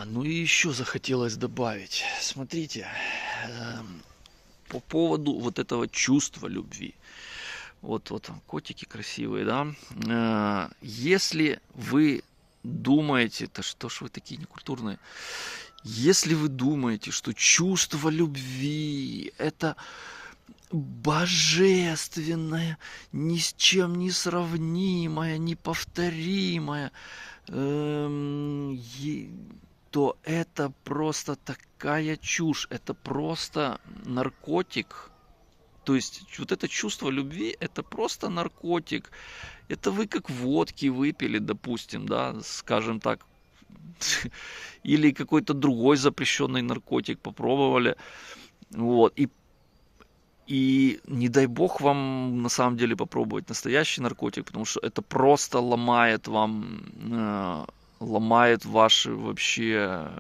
Ну и еще захотелось добавить. Смотрите, по поводу вот этого чувства любви. Вот котики красивые, да? Если вы думаете, да что ж вы такие некультурные? Если вы думаете, что чувство любви это божественное, ни с чем не сравнимое, неповторимое, то это просто такая чушь, это просто наркотик. То есть вот это чувство любви, это просто наркотик. Это вы как водки выпили, допустим, да, скажем так, или какой-то другой запрещенный наркотик попробовали. Вот. И не дай бог вам на самом деле попробовать настоящий наркотик, потому что это просто ломает ваши вообще,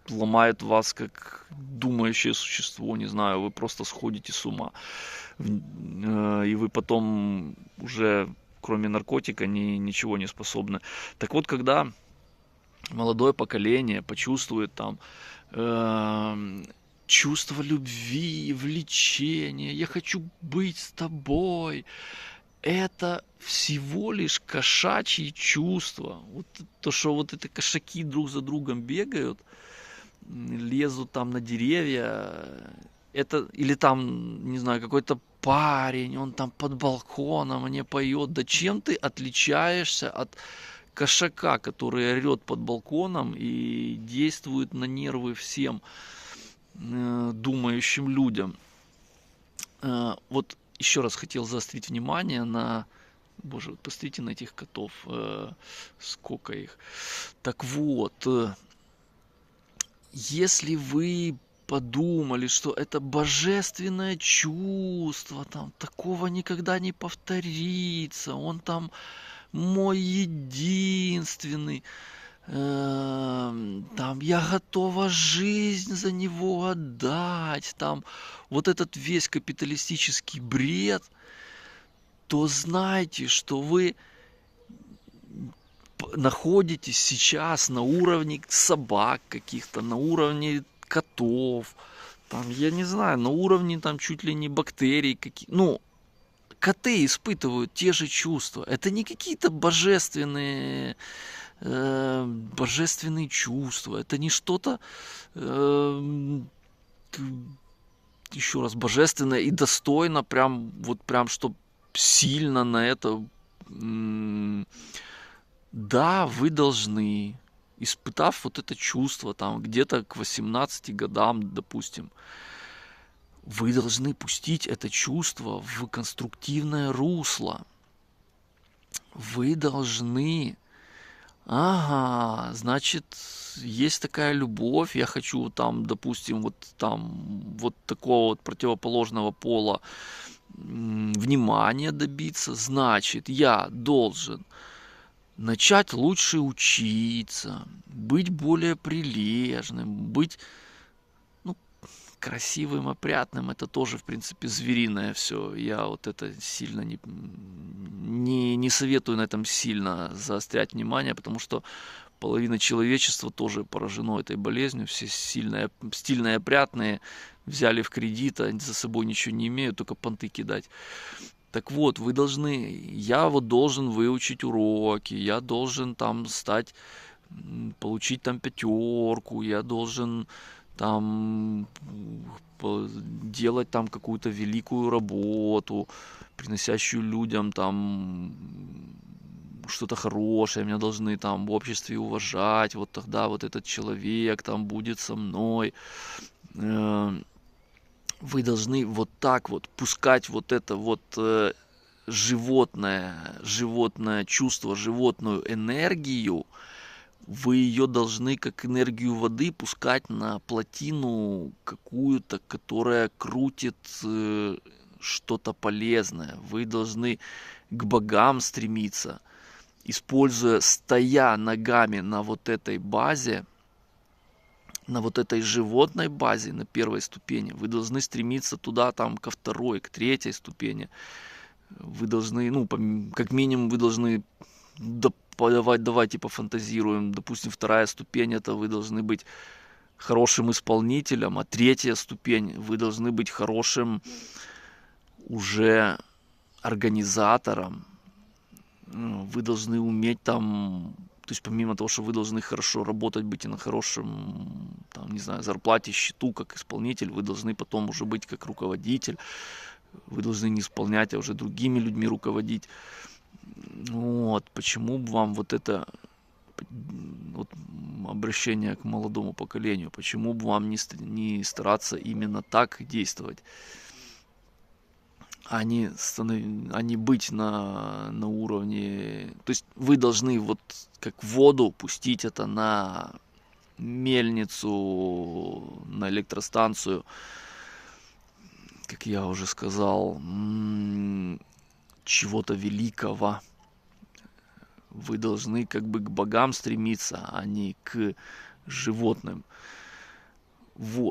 ломает вас как думающее существо, не знаю, вы просто сходите с ума. И вы потом уже, кроме наркотика, ничего не способны. Так вот, когда молодое поколение почувствует там чувство любви, влечения, я хочу быть с тобой, это всего лишь кошачьи чувства. Вот то, что вот эти кошаки друг за другом бегают, лезут там на деревья, это, или там, не знаю, какой-то парень, он там под балконом мне поет. Да чем ты отличаешься от кошака, который орет под балконом и действует на нервы всем думающим людям? Вот еще раз хотел заострить внимание на... Боже, вот посмотрите на этих котов, сколько их. Так вот, если вы подумали, что это божественное чувство, там такого никогда не повторится, он там мой единственный, там я готова жизнь за него отдать, там вот этот весь капиталистический бред, то знайте, что вы находитесь сейчас на уровне собак каких-то, на уровне котов, там, я не знаю, на уровне там чуть ли не бактерий каких. Ну, коты испытывают те же чувства. Это не какие-то божественные чувства. Это не что-то еще раз божественное и достойно, прям вот прям, что сильно на это. Да, вы должны, испытав вот это чувство там где-то к 18 годам, допустим, вы должны пустить это чувство в конструктивное русло. Вы должны... Ага, значит, есть такая любовь, я хочу там, допустим, вот там вот такого вот противоположного пола внимания добиться, значит, я должен начать лучше учиться, быть более прилежным, быть, ну, красивым, опрятным. Это тоже, в принципе, звериное все. Я вот это сильно не советую на этом сильно заострять внимание, потому что половина человечества тоже поражено этой болезнью. Все стильные, опрятные, взяли в кредит, а за собой ничего не имеют, только понты кидать. Так вот, вы должны, я вот должен выучить уроки, я должен там стать, получить там 5, я должен там делать там какую-то великую работу, приносящую людям там что-то хорошее, меня должны там в обществе уважать, вот тогда вот этот человек там будет со мной. Вы должны вот так вот пускать вот это вот животное чувство, животную энергию, вы ее должны как энергию воды пускать на плотину какую-то, которая крутит что-то полезное. Вы должны к богам стремиться, используя, стоя ногами на вот этой базе, на вот этой животной базе, на первой ступени, вы должны стремиться туда, там, ко второй, к третьей ступени. Вы должны, ну, как минимум, вы должны давайте пофантазируем. Допустим, вторая ступень — это вы должны быть хорошим исполнителем, а третья ступень — вы должны быть хорошим уже организатором. Вы должны уметь там, то есть помимо того, что вы должны хорошо работать, быть и на хорошем, там, не знаю, зарплате, счету, как исполнитель, вы должны потом уже быть как руководитель. Вы должны не исполнять, а уже другими людьми руководить. Вот, почему бы вам вот это, вот обращение к молодому поколению, почему бы вам не стараться именно так действовать, а не быть на уровне... То есть вы должны вот как воду пустить это на мельницу, на электростанцию, как я уже сказал, чего-то великого. Вы должны как бы к богам стремиться, а не к животным.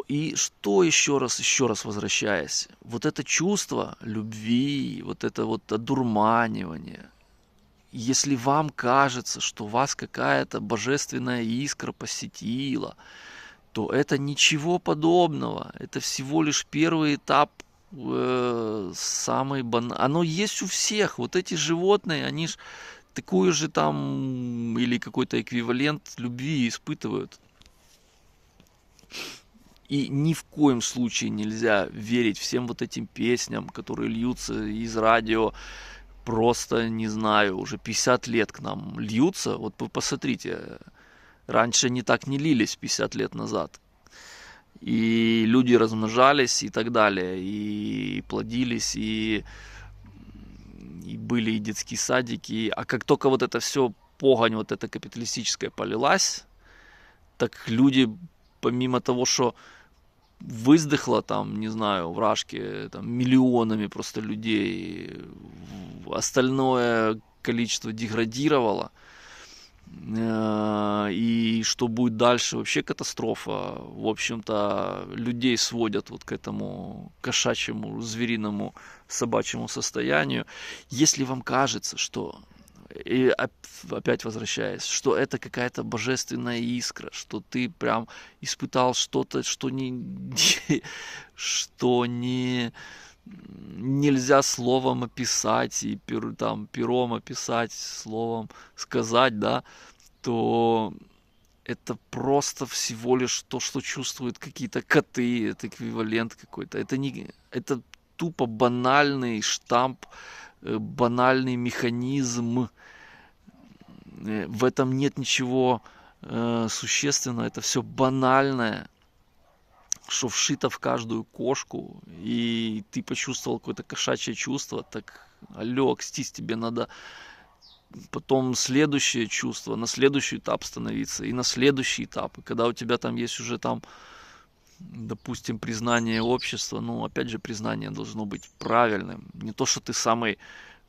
И что еще раз возвращаясь, вот это чувство любви, вот это вот одурманивание, если вам кажется, что вас какая-то божественная искра посетила, то это ничего подобного, это всего лишь первый этап, самый банальный. Оно есть у всех, вот эти животные, они ж такую же там или какой-то эквивалент любви испытывают. И ни в коем случае нельзя верить всем вот этим песням, которые льются из радио, просто, не знаю, уже 50 лет к нам льются. Вот вы посмотрите, раньше они так не лились 50 лет назад. И люди размножались и так далее, и плодились, и были и детские садики. А как только вот это все погонь, вот эта капиталистическая полилась, так люди, помимо того, что выздохло там, не знаю, в Рашке там миллионами просто людей, остальное количество деградировало, и что будет дальше, вообще катастрофа. В общем-то, людей сводят вот к этому кошачьему, звериному, собачьему состоянию. Если вам кажется, что, и опять возвращаясь, что это какая-то божественная искра, что ты прям испытал что-то, что что нельзя словом описать, и там пером описать, словом сказать, да, то это просто всего лишь то, что чувствуют какие-то коты, это эквивалент какой-то. Это тупо банальный штамп, банальный механизм. В этом нет ничего существенного, это все банальное, что вшито в каждую кошку, и ты почувствовал какое-то кошачье чувство, так, алло, кстись, тебе надо потом следующее чувство, на следующий этап становиться, и на следующий этап. И когда у тебя там есть уже там, допустим, признание общества, ну, опять же, признание должно быть правильным. Не то, что ты самый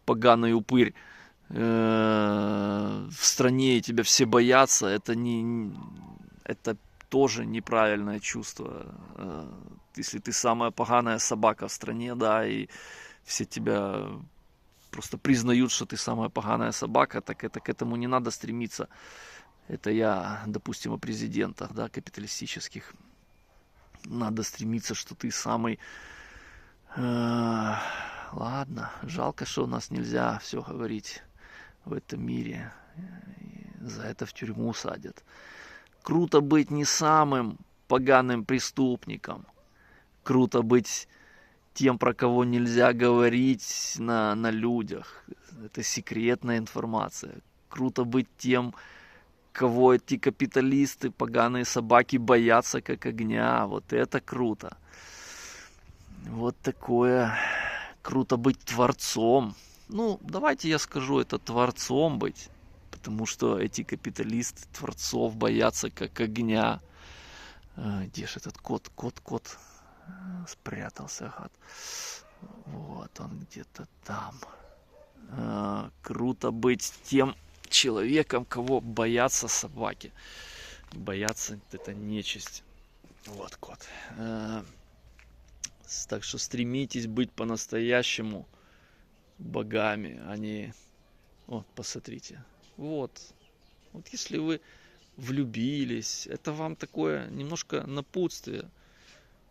поганый упырь в стране, и тебя все боятся, это тоже неправильное чувство. Если ты самая поганая собака в стране, да, и все тебя просто признают, что ты самая поганая собака, так это к этому не надо стремиться. Это я, допустим, о президентах, да, капиталистических. Надо стремиться, что ты самый... Ладно, жалко, что у нас нельзя все говорить в этом мире. И за это в тюрьму садят. Круто быть не самым поганым преступником. Круто быть тем, про кого нельзя говорить на людях. Это секретная информация. Круто быть тем, кого эти капиталисты, поганые собаки боятся как огня. Вот это круто. Вот такое. Круто быть творцом. Ну, давайте я скажу, это творцом быть. Потому что эти капиталисты творцов боятся как огня. Где же этот кот? Кот. Спрятался, гад. Вот он где-то там. Круто быть тем человеком, кого боятся собаки. Боятся это нечисть. Вот кот. Так что стремитесь быть по-настоящему богами, а не... Вот, посмотрите. Вот. Вот если вы влюбились, это вам такое немножко напутствие,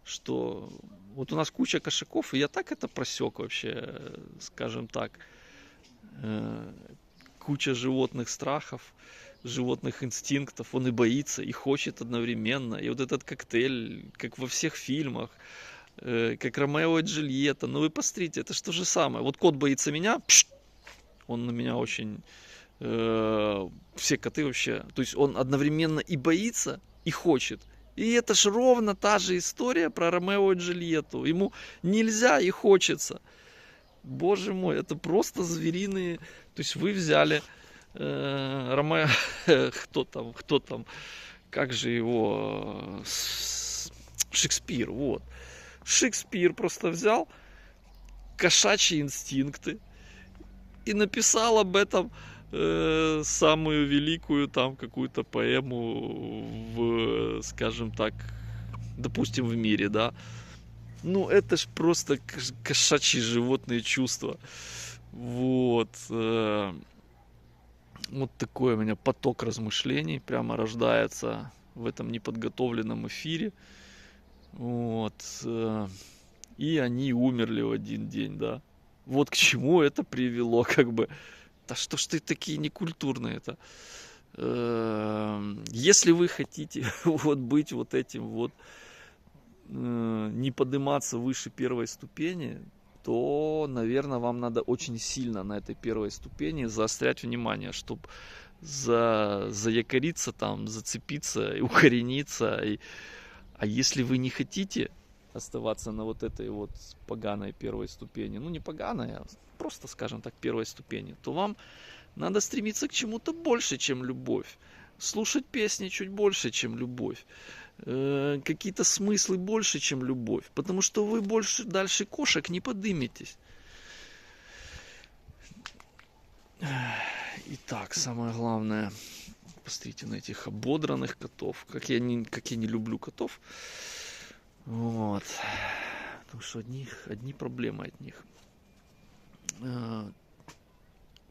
что вот у нас куча кошаков, и я так это просек вообще, скажем так, э, куча животных страхов, животных инстинктов, он и боится, и хочет одновременно, и вот этот коктейль, как во всех фильмах, как Ромео и Джульетта, ну вы посмотрите, это же то же самое, вот кот боится меня, он на меня очень, все коты вообще, то есть он одновременно и боится, и хочет. И это ж ровно та же история про Ромео и Джульетту. Ему нельзя и хочется. Боже мой, это просто звериные. То есть вы взяли Ромео, кто там, как же его, Шекспир, вот. Шекспир просто взял кошачьи инстинкты и написал об этом самую великую там какую-то поэму в, скажем так, допустим, в мире, да. Ну, это ж просто кошачьи животные чувства. Вот. Вот такой у меня поток размышлений прямо рождается в этом неподготовленном эфире. Вот. И они умерли в один день, да. Вот к чему это привело, как бы. Да что ж ты такие некультурные-то? Если вы хотите вот быть вот этим вот, не подниматься выше первой ступени, то, наверное, вам надо очень сильно на этой первой ступени заострять внимание, чтобы заякориться там, зацепиться и укорениться. А если вы не хотите оставаться на вот этой вот поганой первой ступени, ну не поганой, а просто, скажем так, первой ступени, то вам надо стремиться к чему-то больше, чем любовь. Слушать песни чуть больше, чем любовь. Какие-то смыслы больше, чем любовь. Потому что вы больше дальше кошек не подыметесь. Итак, самое главное, посмотрите на этих ободранных котов. Как я не люблю котов. Вот. Потому что одни проблемы от них.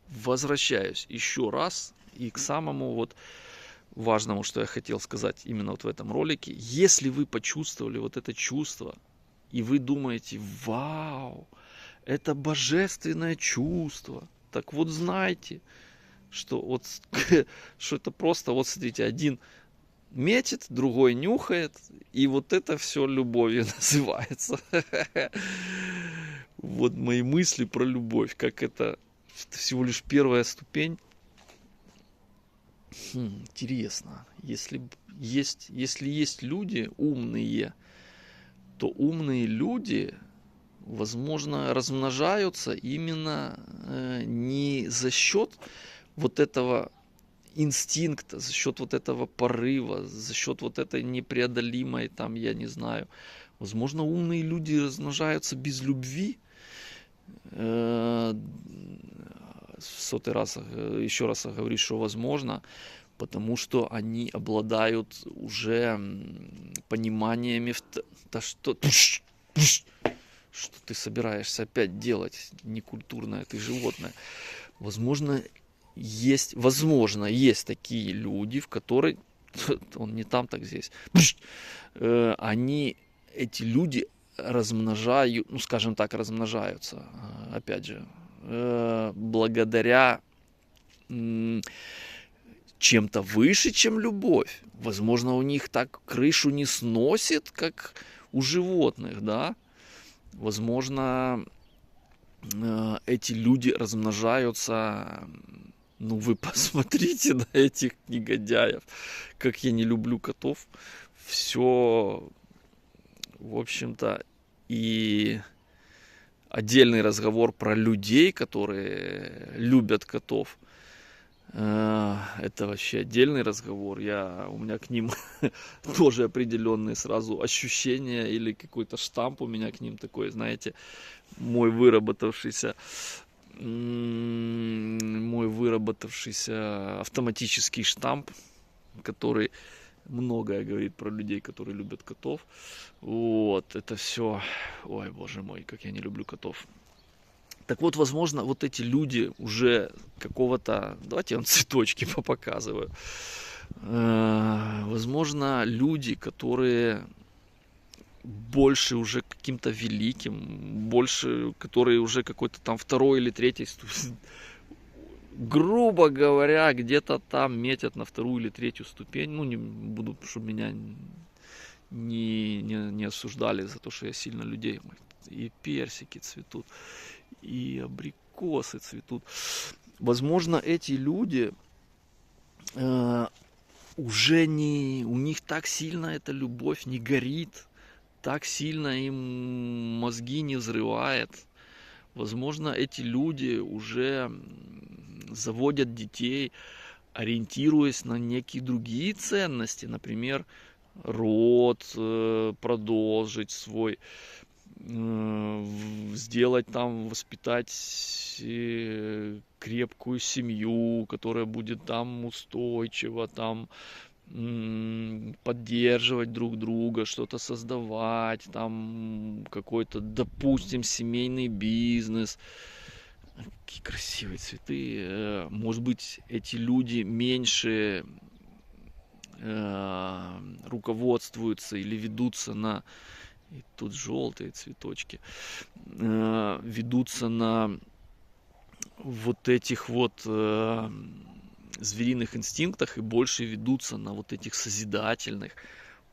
Возвращаюсь еще раз и к самому вот важному, что я хотел сказать именно вот в этом ролике. Если вы почувствовали вот это чувство, и вы думаете, вау, это божественное чувство, так вот знайте, что вот что это просто, вот смотрите, один метит, другой нюхает, и вот это все любовью называется. Вот мои мысли про любовь, как это всего лишь первая ступень. Интересно, если есть люди умные, то умные люди, возможно, размножаются именно не за счет вот этого инстинкта, за счет вот этого порыва, за счет вот этой непреодолимой, там, я не знаю. Возможно, умные люди размножаются без любви. В сотый раз, еще раз говорю, что возможно, потому что они обладают уже пониманиями. Да что ты собираешься опять делать, некультурное ты животное? Возможно, есть такие люди, в которых он не там, так здесь. Эти люди размножают, ну, скажем так, размножаются, опять же, благодаря чем-то выше, чем любовь. Возможно, у них так крышу не сносит, как у животных, да. Возможно, эти люди размножаются. Ну, вы посмотрите на этих негодяев, как я не люблю котов. Все, в общем-то, и отдельный разговор про людей, которые любят котов. Это вообще отдельный разговор. У меня к ним тоже определенные сразу ощущения или какой-то штамп у меня к ним такой, знаете, мой выработавшийся автоматический штамп, который многое говорит про людей, которые любят котов. Вот, это все. Ой, боже мой, как я не люблю котов. Так вот, возможно, вот эти люди уже какого-то... Давайте я вам цветочки попоказываю. Возможно, люди, которые больше уже каким-то великим, больше, которые уже какой-то там второй или третий, грубо говоря, где-то там метят на вторую или третью ступень. Ну, не буду, чтобы меня не осуждали за то, что я сильно людей. И персики цветут, и абрикосы цветут. Возможно, эти люди уже не... У них так сильно эта любовь не горит, так сильно им мозги не взрывает. Возможно, эти люди уже заводят детей, ориентируясь на некие другие ценности, например, род, продолжить свой, сделать там, воспитать крепкую семью, которая будет там устойчива, там поддерживать друг друга, что-то создавать, там какой-то, допустим, семейный бизнес. Какие красивые цветы. Может быть, эти люди меньше руководствуются или ведутся на... И тут желтые цветочки. Ведутся на вот этих вот звериных инстинктах и больше ведутся на вот этих созидательных.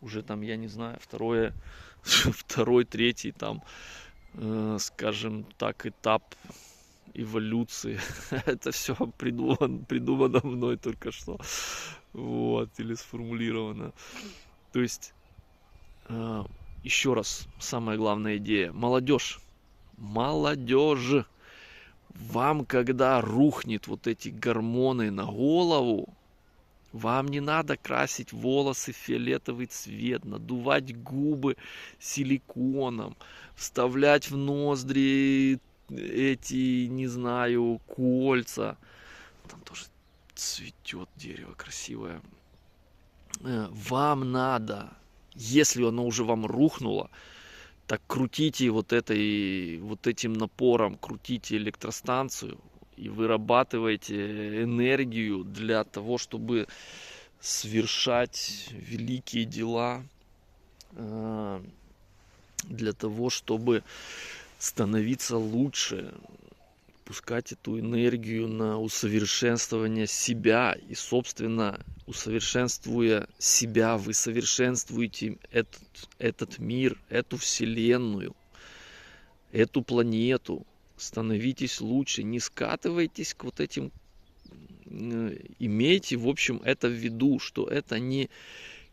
Уже там, я не знаю, второй, третий там, скажем так, этап эволюции. Это все придумано мной только что. Вот, или сформулировано. То есть, еще раз, самая главная идея. Молодежь, вам, когда рухнет вот эти гормоны на голову, вам не надо красить волосы в фиолетовый цвет, надувать губы силиконом, вставлять в ноздри эти, не знаю, кольца. Там тоже цветет дерево красивое. Вам надо, если оно уже вам рухнуло, так крутите вот этим напором, крутите электростанцию и вырабатывайте энергию для того, чтобы совершать великие дела, для того, чтобы становиться лучше, пускать эту энергию на усовершенствование себя. И, собственно, усовершенствуя себя, вы совершенствуете этот мир, эту вселенную, эту планету. Становитесь лучше, не скатывайтесь к вот этим. Имейте, в общем, это в виду, что это не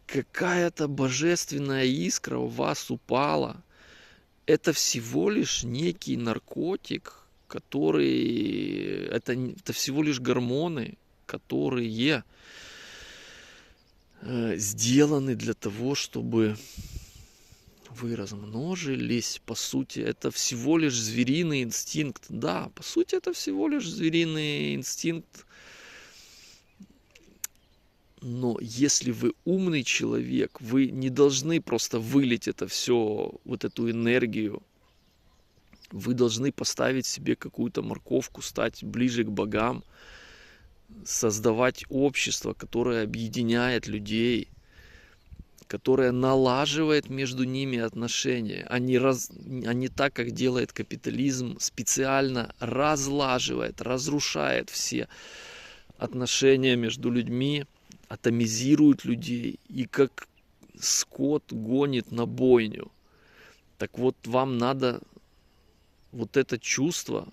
какая-то божественная искра у вас упала. Это всего лишь некий наркотик, который... Это всего лишь гормоны, которые сделаны для того, чтобы вы размножились. По сути, это всего лишь звериный инстинкт. Да, по сути, это всего лишь звериный инстинкт. Но если вы умный человек, вы не должны просто вылить это все, вот эту энергию. Вы должны поставить себе какую-то морковку, стать ближе к богам, создавать общество, которое объединяет людей, которое налаживает между ними отношения, а не так, как делает капитализм, специально разлаживает, разрушает все отношения между людьми, атомизирует людей и как скот гонит на бойню. Так вот, вам надо вот это чувство,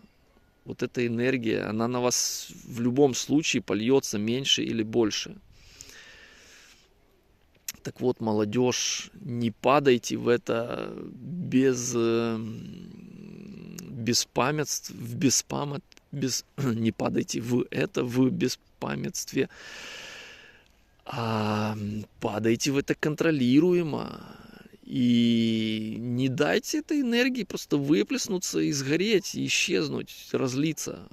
вот эта энергия, она на вас в любом случае польется меньше или больше. Так вот, молодежь, не падайте в это не падайте в это в беспамятстве, а падайте в это контролируемо. И не дайте этой энергии просто выплеснуться и сгореть, и исчезнуть, разлиться.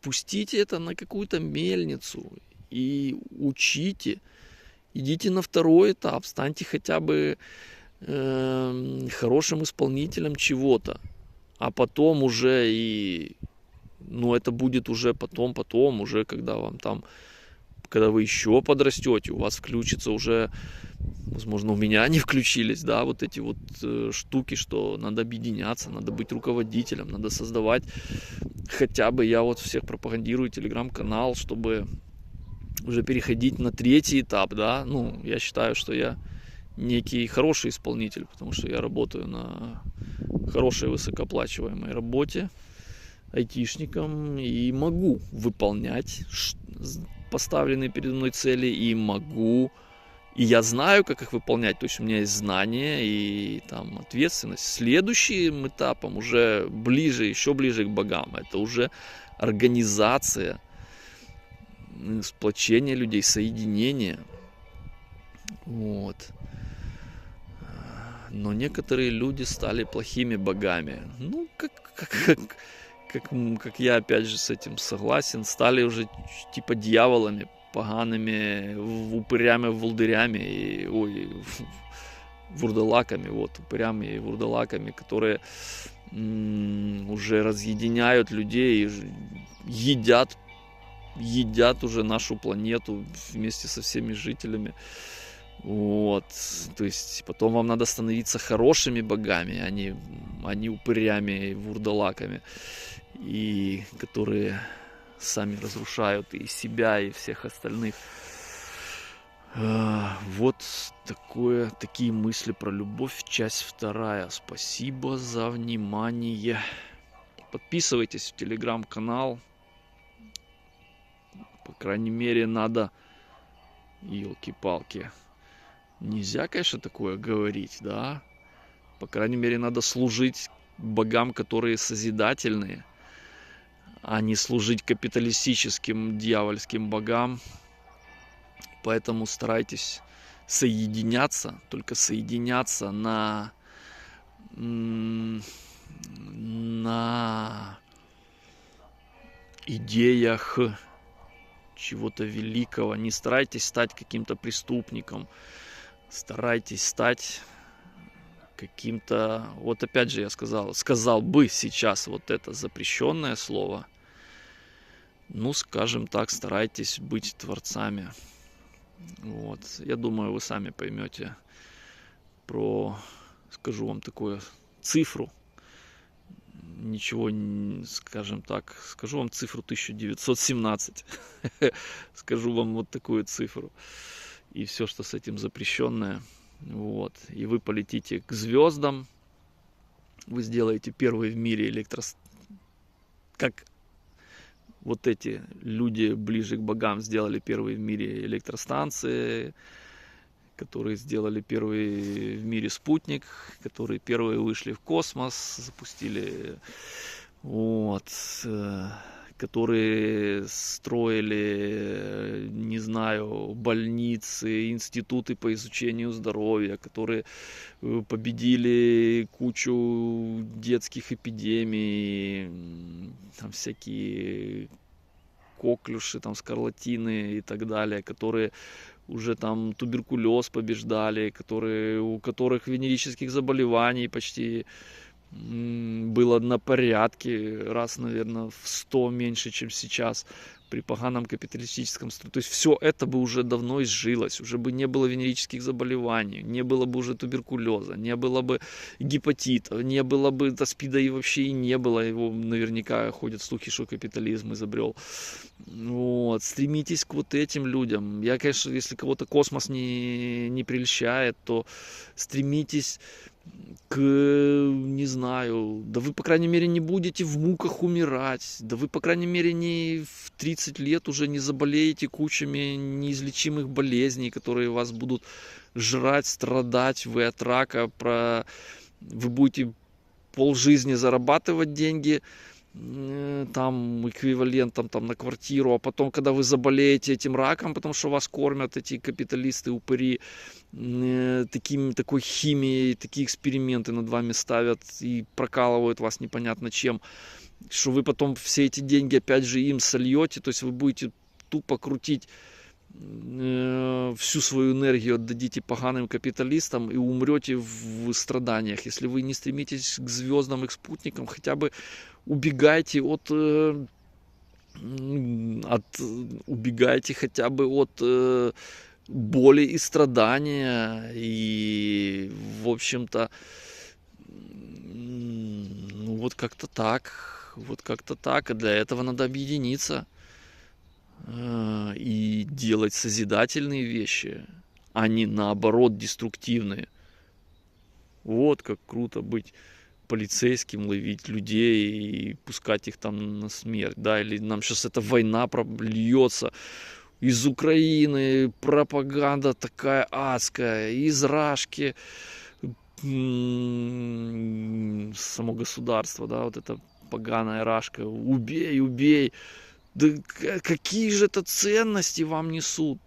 Пустите это на какую-то мельницу и учите. Идите на второй этап, станьте хотя бы хорошим исполнителем чего-то. А потом уже и Но это будет уже потом, уже когда вам там, когда вы еще подрастете, у вас включится уже, возможно, у меня они включились, да, вот эти вот штуки, что надо объединяться, надо быть руководителем, надо создавать хотя бы, я вот всех пропагандирую телеграм-канал, чтобы уже переходить на третий этап, да, ну, я считаю, что я некий хороший исполнитель, потому что я работаю на хорошей высокооплачиваемой работе айтишником и могу выполнять поставленные передо мной цели, и я знаю, как их выполнять, то есть у меня есть знания и там ответственность. Следующим этапом уже ближе, еще ближе к богам, это уже организация, сплочение людей, соединение. Вот. Но некоторые люди стали плохими богами. Ну, как я опять же с этим согласен, стали уже типа дьяволами, погаными, упырями, волдырями, вурдалаками, вот, упырями и вурдалаками, которые уже разъединяют людей, едят уже нашу планету вместе со всеми жителями. Вот, то есть потом вам надо становиться хорошими богами, а не упырями и вурдалаками, и которые сами разрушают и себя, и всех остальных. Вот такие мысли про любовь, часть 2. Спасибо за внимание. Подписывайтесь в телеграм-канал. По крайней мере, надо... Ёлки-палки. Нельзя, конечно, такое говорить, да? По крайней мере, надо служить богам, которые созидательные, а не служить капиталистическим дьявольским богам. Поэтому старайтесь соединяться, только соединяться на идеях чего-то великого. Не старайтесь стать каким-то преступником, старайтесь стать каким-то... Вот опять же я сказал бы сейчас вот это запрещенное слово. Ну, скажем так, старайтесь быть творцами. Вот. Я думаю, вы сами поймете скажу вам такую цифру. Ничего, скажем так, скажу вам цифру 1917. Скажу вам вот такую цифру. И все, что с этим запрещенное. Вот. И вы полетите к звездам. Вы сделаете первый в мире как вот эти люди ближе к богам сделали первые в мире электростанции, которые сделали первый в мире спутник, которые первые вышли в космос, запустили, вот, которые строили, не знаю, больницы, институты по изучению здоровья, которые победили кучу детских эпидемий, там всякие коклюши, там скарлатины и так далее, которые уже там туберкулез побеждали, у которых венерических заболеваний почти было на порядке, раз, наверное, в 100 меньше, чем сейчас при поганом капиталистическом строе. То есть все это бы уже давно изжилось, уже бы не было венерических заболеваний, не было бы уже туберкулеза, не было бы гепатита, не было бы СПИДа и вообще и не было его. Наверняка ходят слухи, что капитализм изобрел. Вот. Стремитесь к вот этим людям. Я, конечно, если кого-то космос не прельщает, то стремитесь не знаю, да вы, по крайней мере, не будете в муках умирать, да вы, по крайней мере, не в 30 лет уже не заболеете кучами неизлечимых болезней, которые вас будут жрать, страдать, вы от рака, вы будете полжизни зарабатывать деньги, там эквивалентом там на квартиру, а потом, когда вы заболеете этим раком, потому что вас кормят эти капиталисты, упыри, такой химией, такие эксперименты над вами ставят и прокалывают вас непонятно чем, что вы потом все эти деньги опять же им сольете, то есть вы будете тупо крутить всю свою энергию отдадите поганым капиталистам и умрете в страданиях. Если вы не стремитесь к звездам и к спутникам, хотя бы убегайте убегайте хотя бы от боли и страдания. И, в общем-то, ну вот как-то так. Вот как-то так. И для этого надо объединиться и делать созидательные вещи, а не наоборот деструктивные. Вот как круто быть полицейским, ловить людей и пускать их там на смерть, да, или нам сейчас эта война прольется из Украины, пропаганда такая адская, из Рашки, само государство, да, вот эта поганая Рашка, убей, убей. Да какие же это ценности вам несут?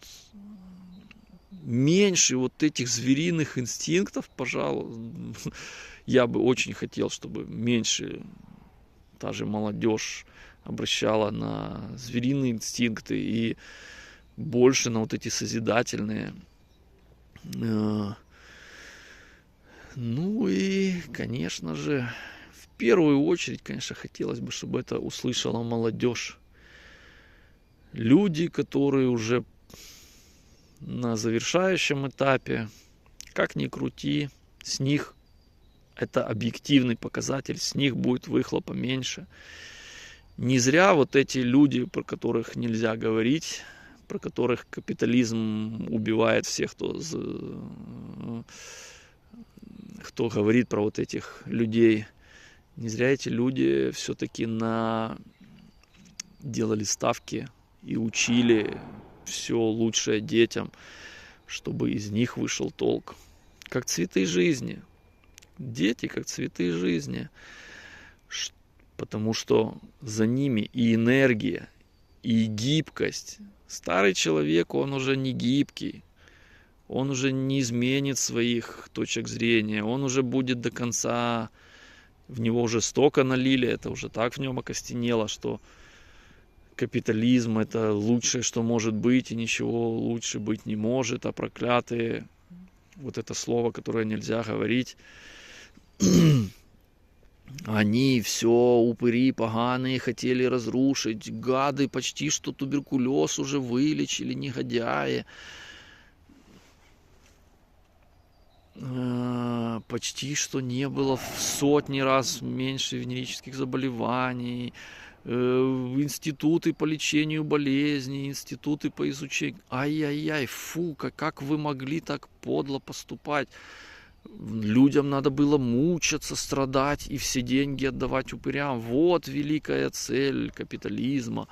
Меньше вот этих звериных инстинктов, пожалуй. Я бы очень хотел, чтобы меньше та же молодежь обращала на звериные инстинкты и больше на вот эти созидательные. Ну и, конечно же, в первую очередь, конечно, хотелось бы, чтобы это услышала молодежь. Люди, которые уже на завершающем этапе, как ни крути, с них это объективный показатель, с них будет выхлопа меньше. Не зря вот эти люди, про которых нельзя говорить, про которых капитализм убивает всех, кто говорит про вот этих людей, не зря эти люди все-таки делали ставки и учили все лучшее детям, чтобы из них вышел толк. Как цветы жизни. Дети как цветы жизни. Потому что за ними и энергия, и гибкость. Старый человек, он уже не гибкий. Он уже не изменит своих точек зрения. Он уже будет до конца. В него уже столько налили, это уже так в нем окостенело, что капитализм это лучшее, что может быть, и ничего лучше быть не может, а проклятые, вот это слово, которое нельзя говорить, они все упыри поганые хотели разрушить, гады почти что туберкулез уже вылечили, негодяи, почти что не было в сотни раз меньше венерических заболеваний, институты по лечению болезней, институты по изучению. Ай-яй-яй, фу, как вы могли так подло поступать? Людям надо было мучаться, страдать и все деньги отдавать упырям. Вот великая цель капитализма.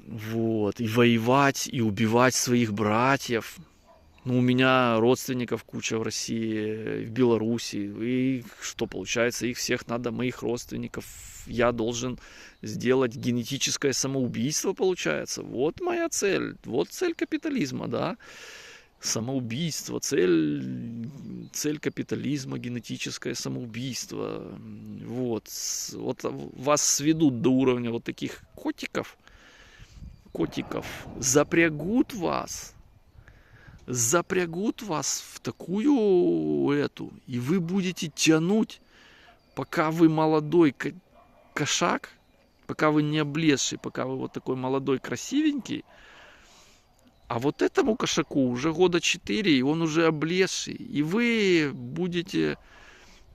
Вот. И воевать, и убивать своих братьев. Ну, у меня родственников куча в России, в Беларуси. И что получается? Их всех надо, моих родственников, я должен сделать генетическое самоубийство, получается. Вот моя цель. Вот цель капитализма, да. Самоубийство, цель капитализма, генетическое самоубийство. Вот вас сведут до уровня вот таких котиков, запрягут вас в такую и вы будете тянуть, пока вы молодой кошак, пока вы не облезший, пока вы вот такой молодой красивенький. А вот этому кошаку уже года 4, и он уже облезший. И вы будете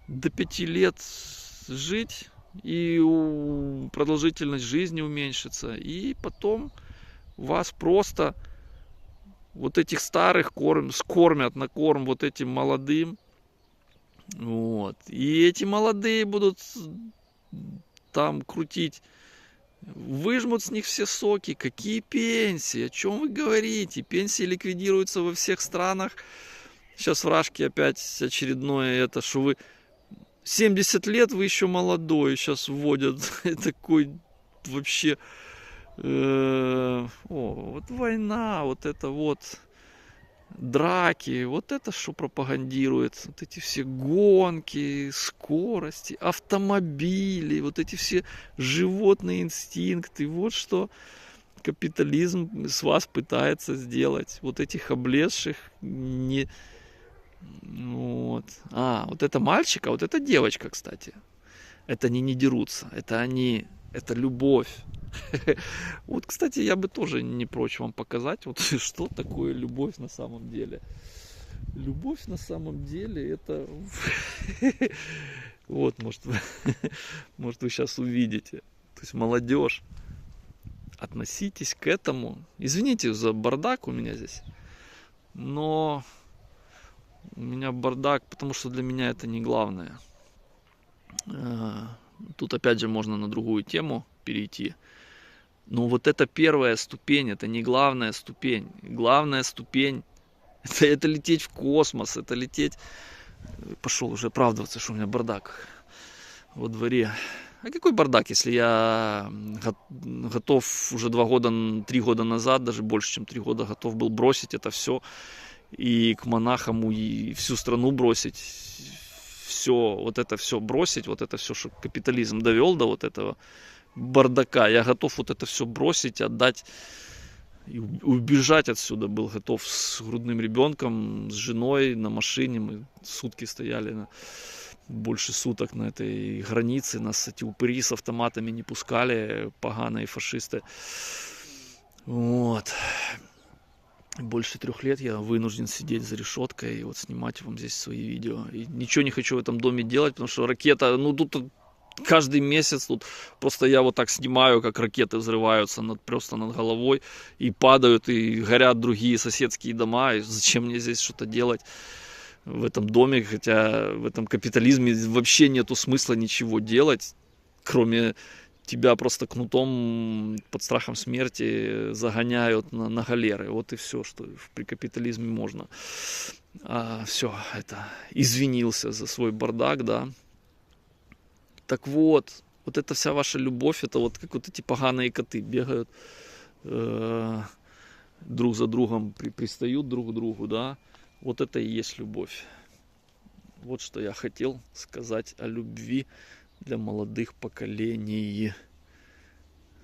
до 5 лет жить, и продолжительность жизни уменьшится. И потом вас просто вот этих старых скормят на корм вот этим молодым. Вот. И эти молодые будут там крутить. Выжмут с них все соки. Какие пенсии? О чем вы говорите? Пенсии ликвидируются во всех странах. Сейчас в Рашке опять очередное это, что вы 70 лет, вы еще молодой. Сейчас вводят такой вообще... вот война, вот это вот драки, вот это что пропагандирует, вот эти все гонки, скорости, автомобили, вот эти все животные инстинкты, вот что капитализм с вас пытается сделать. Вот этих облезших не... Вот. Вот это мальчик, а вот это девочка, кстати. Это они не дерутся, это они, это любовь. Вот, кстати, я бы тоже не прочь вам показать, вот что такое любовь на самом деле. Любовь на самом деле это... Вот, может, вы сейчас увидите. То есть молодежь, относитесь к этому. Извините за бардак у меня здесь, но у меня бардак, потому что для меня это не главное. Тут опять же можно на другую тему перейти. Но вот это первая ступень, это не главная ступень. Главная ступень это лететь в космос, это лететь... Пошел уже оправдываться, что у меня бардак во дворе. А какой бардак, если я готов уже 3 года назад, даже больше, чем 3 года, готов был бросить это все и к монахам, и всю страну бросить, все, вот это все бросить, вот это все, что капитализм довел до вот этого бардака. Я готов вот это все бросить, отдать и убежать отсюда. Был готов с грудным ребенком, с женой на машине. Мы сутки стояли, больше суток на этой границе. Нас эти упыри с автоматами не пускали, поганые фашисты. Вот. Больше 3 лет я вынужден сидеть за решеткой и вот снимать вам здесь свои видео. И ничего не хочу в этом доме делать, потому что ракета, тут каждый месяц тут просто я вот так снимаю, как ракеты взрываются просто над головой и падают, и горят другие соседские дома. И зачем мне здесь что-то делать в этом доме, хотя в этом капитализме вообще нету смысла ничего делать, кроме тебя просто кнутом под страхом смерти загоняют на галеры. Вот и все, что при капитализме можно. Все, это извинился за свой бардак, да. Так вот эта вся ваша любовь, это вот как вот эти поганые коты бегают, друг за другом пристают друг к другу, да. Вот это и есть любовь. Вот что я хотел сказать о любви для молодых поколений.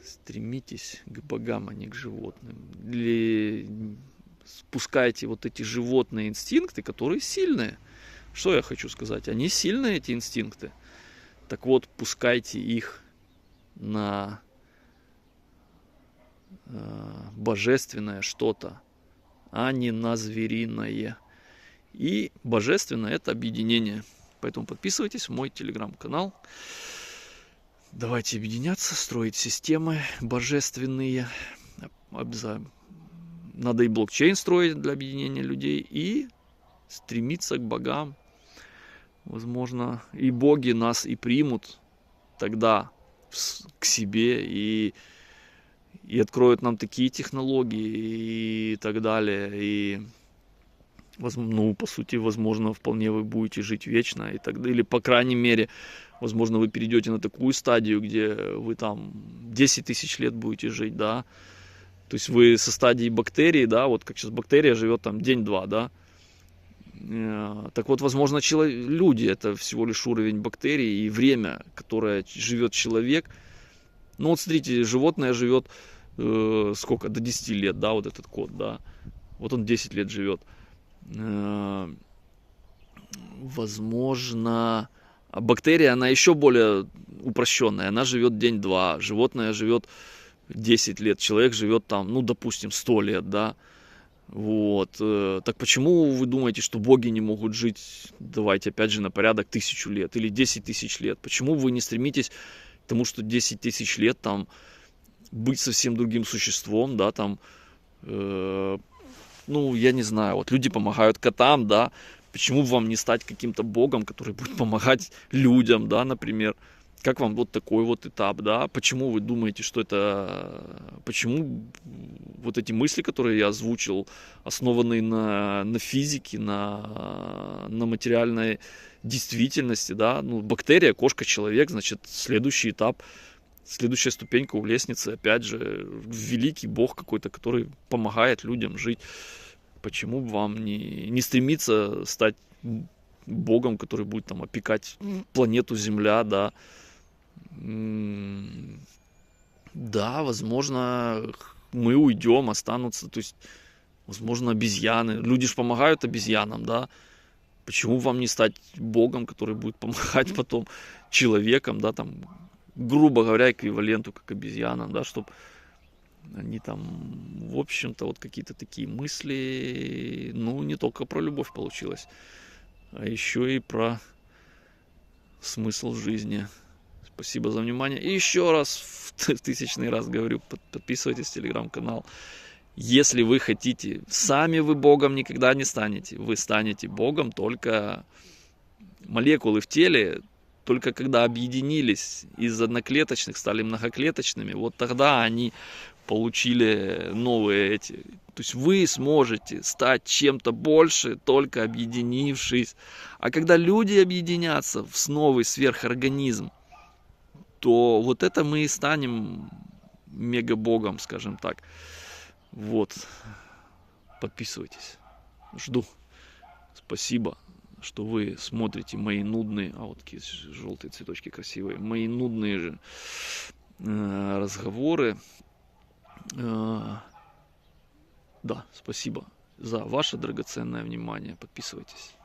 Стремитесь к богам, а не к животным. Или спускайте вот эти животные инстинкты, которые сильные. Что я хочу сказать? Они сильные, эти инстинкты. Так вот, пускайте их на божественное что-то, а не на звериное. И божественное — это объединение. Поэтому подписывайтесь в мой телеграм-канал. Давайте объединяться, строить системы божественные. Надо и блокчейн строить для объединения людей и стремиться к богам. Возможно, и боги нас и примут тогда к себе и откроют нам такие технологии и так далее. И, по сути, возможно, вполне вы будете жить вечно. И так далее. Или, по крайней мере, возможно, вы перейдете на такую стадию, где вы там 10 тысяч лет будете жить, да. То есть вы со стадии бактерии, да, вот как сейчас бактерия живет там день-два, да. Так вот, возможно, люди — это всего лишь уровень бактерий и время, которое живет человек. Ну вот смотрите, животное живет сколько? До 10 лет, да, вот этот кот, да. Вот он 10 лет живет. Возможно, бактерия, она еще более упрощенная. Она живет день-два. Животное живет 10 лет. Человек живет там, допустим, 100 лет, да. Вот. Так почему вы думаете, что боги не могут жить, давайте опять же на порядок, 1000 лет или 10 тысяч лет? Почему вы не стремитесь к тому, что 10 тысяч лет там быть совсем другим существом, да, там, я не знаю, вот люди помогают котам, да, почему вам не стать каким-то богом, который будет помогать людям, да, например? Как вам вот такой вот этап, да? Почему вы думаете, что почему вот эти мысли, которые я озвучил, основанные на физике, на материальной действительности, да? Бактерия, кошка, человек, значит, следующий этап, следующая ступенька у лестницы, опять же, великий бог какой-то, который помогает людям жить. Почему бы вам не стремиться стать богом, который будет там опекать планету Земля, да? Да, возможно, мы уйдем, останутся, то есть, возможно, обезьяны. Люди же помогают обезьянам, да? Почему вам не стать Богом, который будет помогать потом человеком, да, там, грубо говоря, эквиваленту, как обезьянам, да, чтобы они там, в общем-то, вот какие-то такие мысли, ну, не только про любовь получилось, а еще и про смысл жизни. Спасибо за внимание. И еще раз, в 1000-й раз говорю, подписывайтесь в телеграм-канал. Если вы хотите, сами вы Богом никогда не станете. Вы станете Богом только молекулы в теле, только когда объединились из одноклеточных, стали многоклеточными, вот тогда они получили новые эти. То есть вы сможете стать чем-то больше, только объединившись. А когда люди объединятся в новый сверхорганизм, то вот это мы и станем мегабогом, скажем так. Вот. Подписывайтесь. Жду. Спасибо, что вы смотрите мои нудные, а вот такие желтые цветочки красивые, мои нудные же разговоры. Да, спасибо за ваше драгоценное внимание. Подписывайтесь.